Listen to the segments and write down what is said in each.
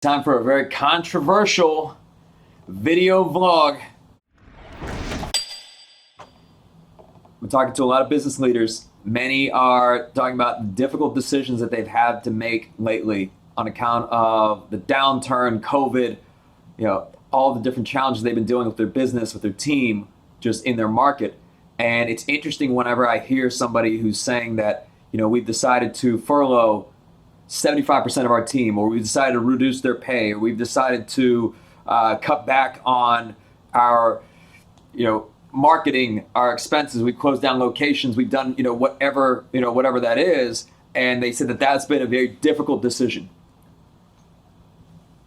Time for a very controversial video vlog. I'm talking to a lot of business leaders. Many are talking about the difficult decisions that they've had to make lately on account of the downturn, COVID, all the different challenges they've been dealing with their business, with their team, just in their market. And it's interesting whenever I hear somebody who's saying that, we've decided to furlough 75% of our team, or we've decided to reduce their pay, or we've decided to cut back on our, marketing, our expenses. We've closed down locations. We've done, whatever that is. And they said that that's been a very difficult decision.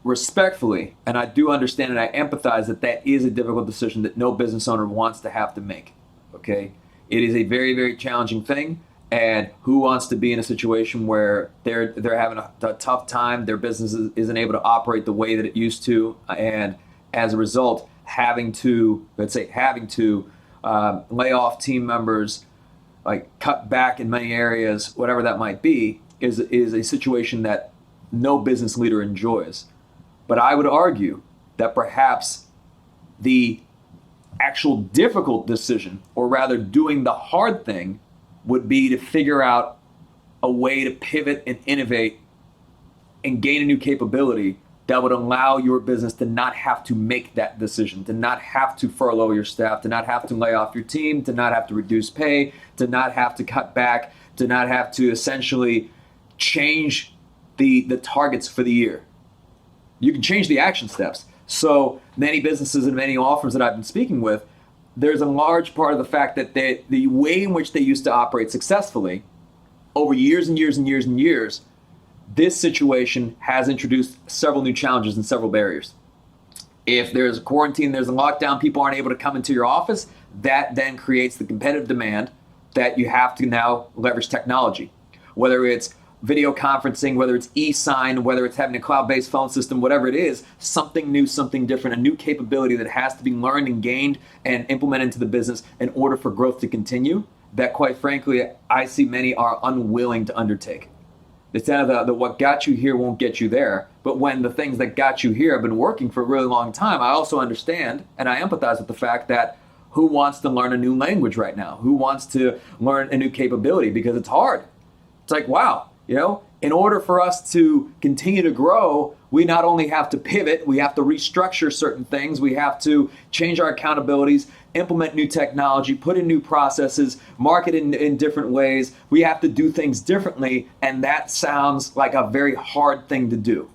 Respectfully, and I do understand and I empathize that is a difficult decision that no business owner wants to have to make. Okay, it is a very, very challenging thing. And who wants to be in a situation where they're having a tough time, their business isn't able to operate the way that it used to, and as a result, having to lay off team members, like cut back in many areas, whatever that might be, is a situation that no business leader enjoys. But I would argue that perhaps the actual difficult decision, or rather doing the hard thing, would be to figure out a way to pivot and innovate and gain a new capability that would allow your business to not have to make that decision, to not have to furlough your staff, to not have to lay off your team, to not have to reduce pay, to not have to cut back, to not have to essentially change the targets for the year. You can change the action steps. So many businesses and many law firms that I've been speaking with, there's a large part of the fact that the way in which they used to operate successfully over years and years and years and years, this situation has introduced several new challenges and several barriers. If there's a quarantine, there's a lockdown, people aren't able to come into your office, that then creates the competitive demand that you have to now leverage technology. Whether it's video conferencing, whether it's e-sign, whether it's having a cloud-based phone system, whatever it is, something new, something different, a new capability that has to be learned and gained and implemented into the business in order for growth to continue, that quite frankly, I see many are unwilling to undertake. It's kind of the what got you here won't get you there. But when the things that got you here have been working for a really long time, I also understand and I empathize with the fact that who wants to learn a new language right now? Who wants to learn a new capability? Because it's hard. It's like, wow. In order for us to continue to grow, we not only have to pivot, we have to restructure certain things, we have to change our accountabilities, implement new technology, put in new processes, market in different ways. We have to do things differently, and that sounds like a very hard thing to do.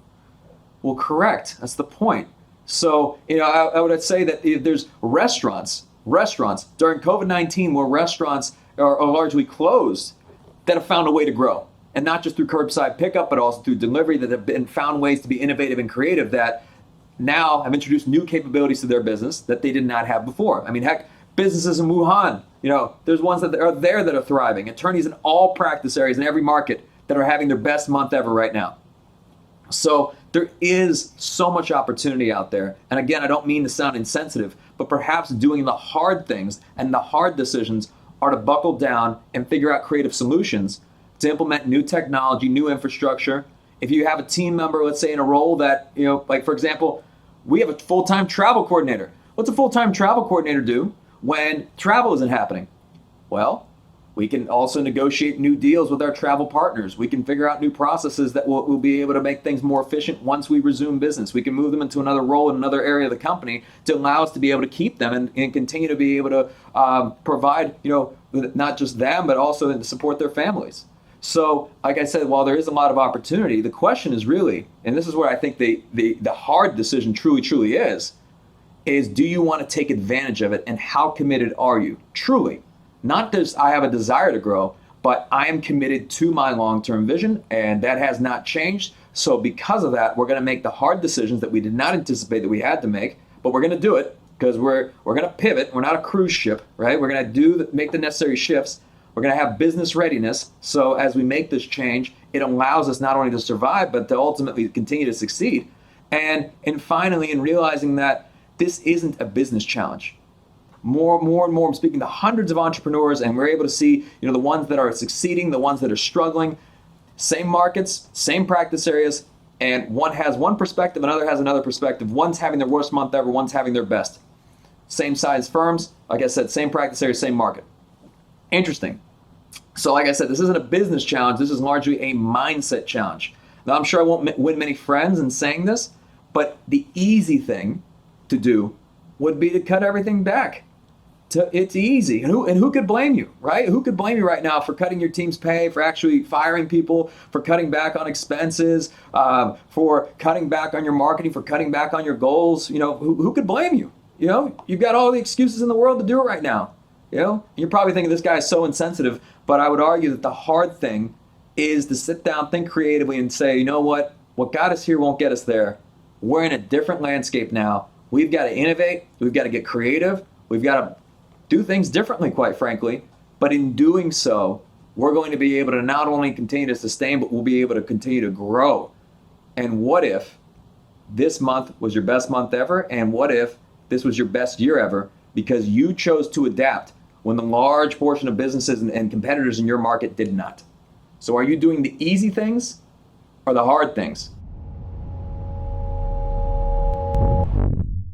Well, correct. That's the point. So, I would say that there's restaurants during COVID-19 where restaurants are largely closed that have found a way to grow. And not just through curbside pickup, but also through delivery, that have been found ways to be innovative and creative that now have introduced new capabilities to their business that they did not have before. I mean, heck, businesses in Wuhan, there's ones that are there that are thriving. Attorneys in all practice areas in every market that are having their best month ever right now. So there is so much opportunity out there. And again, I don't mean to sound insensitive, but perhaps doing the hard things and the hard decisions are to buckle down and figure out creative solutions to implement new technology, new infrastructure. If you have a team member, let's say in a role that, like for example, we have a full-time travel coordinator. What's a full-time travel coordinator do when travel isn't happening? Well, we can also negotiate new deals with our travel partners. We can figure out new processes that will be able to make things more efficient once we resume business. We can move them into another role in another area of the company to allow us to be able to keep them and continue to be able to provide, not just them, but also to support their families. So, like I said, while there is a lot of opportunity, the question is really, and this is where I think the hard decision truly is do you want to take advantage of it, and how committed are you? Truly. Not just I have a desire to grow, but I am committed to my long-term vision, and that has not changed. So because of that, we're going to make the hard decisions that we did not anticipate that we had to make, but we're going to do it because we're going to pivot. We're not a cruise ship, right? We're going to make the necessary shifts. We're going to have business readiness. So as we make this change, it allows us not only to survive, but to ultimately continue to succeed. And finally, in realizing that this isn't a business challenge. More and more, I'm speaking to hundreds of entrepreneurs, and we're able to see, the ones that are succeeding, the ones that are struggling, same markets, same practice areas, and one has one perspective, another has another perspective. One's having their worst month ever, one's having their best. Same size firms, like I said, same practice area, same market. Interesting. So like I said, this isn't a business challenge. This is largely a mindset challenge. Now, I'm sure I won't win many friends in saying this, but the easy thing to do would be to cut everything back. It's easy. And who could blame you, right? Who could blame you right now for cutting your team's pay, for actually firing people, for cutting back on expenses, for cutting back on your marketing, for cutting back on your goals? Who could blame you? You've got all the excuses in the world to do it right now. You're probably thinking this guy is so insensitive, but I would argue that the hard thing is to sit down, think creatively, and say, you know what got us here won't get us there. We're in a different landscape now. We've got to innovate. We've got to get creative. We've got to do things differently, quite frankly. But in doing so, we're going to be able to not only continue to sustain, but we'll be able to continue to grow. And what if this month was your best month ever? And what if this was your best year ever? Because you chose to adapt when the large portion of businesses and competitors in your market did not. So are you doing the easy things or the hard things?